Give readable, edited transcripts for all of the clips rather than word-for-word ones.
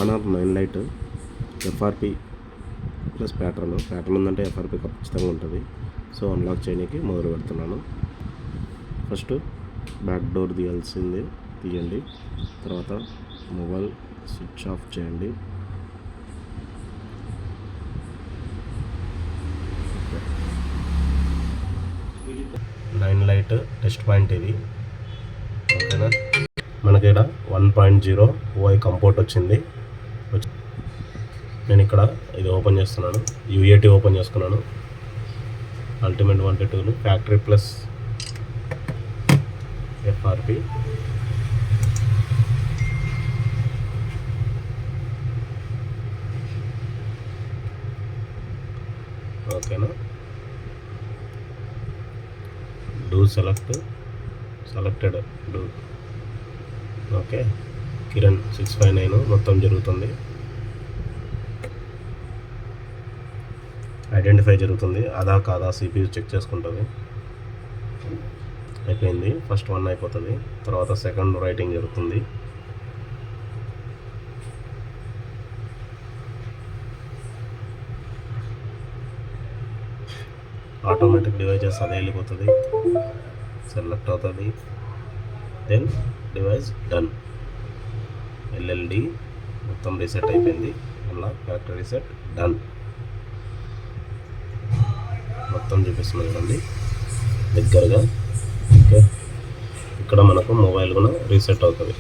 Honour 9 light FRP plus pattern ఉందంటే FRP ఖచ్చితంగా ఉంటుంది. సో అన్లాక్ చేయడానికి మొదలు పెడుతున్నాను. ఫస్ట్ బ్యాక్ డోర్ తీయండి. తర్వాత మొబైల్ స్విచ్ ఆఫ్ చేయండి. నైన్ లైట్ టెస్ట్ పాయింట్ ఇది. ఓకేనా, మనకి ఇక్కడ 1.0 ఓఐ కంపోర్ట్ వచ్చింది. నేను ఇక్కడ ఇది ఓపెన్ చేస్తున్నాను, యూఏటీ ఓపెన్ చేసుకున్నాను. Ultimate 122 factory plus FRP. ఓకేనా, సెలెక్టెడ్ డూ. ఓకే, కిరణ్ 659 మొత్తం జరుగుతుంది. ఐడెంటిఫై జరుగుతుంది, అదా కాదా సిపియు చెక్ చేసుకుంటుంది. అయిపోయింది, ఫస్ట్ 1 అయిపోతుంది. తర్వాత సెకండ్ రైటింగ్ జరుగుతుంది. ఆటోమేటిక్ డివైజెస్ అదే వెళ్ళిపోతుంది, సెలెక్ట్ అవుతుంది. Then device done. ఎల్ఎల్డి మొత్తం రీసెట్ అయిపోయింది. అలా ఫ్యాక్టరీ రీసెట్ డన్ మొత్తం చూపిస్తుంది కదండి దగ్గరగా. ఓకే, ఇక్కడ మనకు మొబైల్ కూడా రీసెట్ అవుతుంది.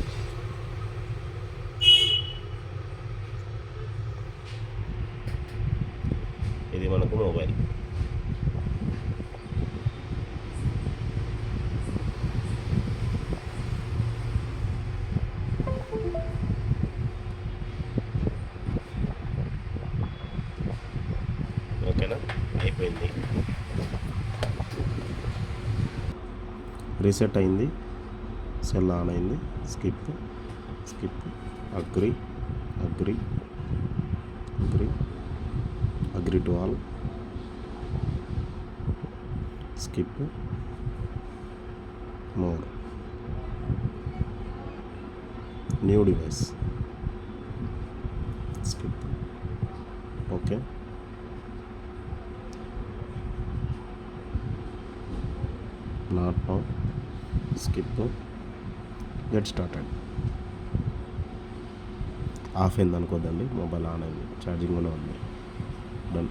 ఇది మనకు మొబైల్. ఓకేనా, అయిపోయింది, రీసెట్ అయింది, సెల్ ఆన్ అయింది. Skip agree to all, skip more, new device, skip. Okay, not now, skip, get started. Of అయింది అనుకోద్దండి, మొబైల్ ఆన్ అయింది, ఛార్జింగ్ కూడా ఉంది. డన్.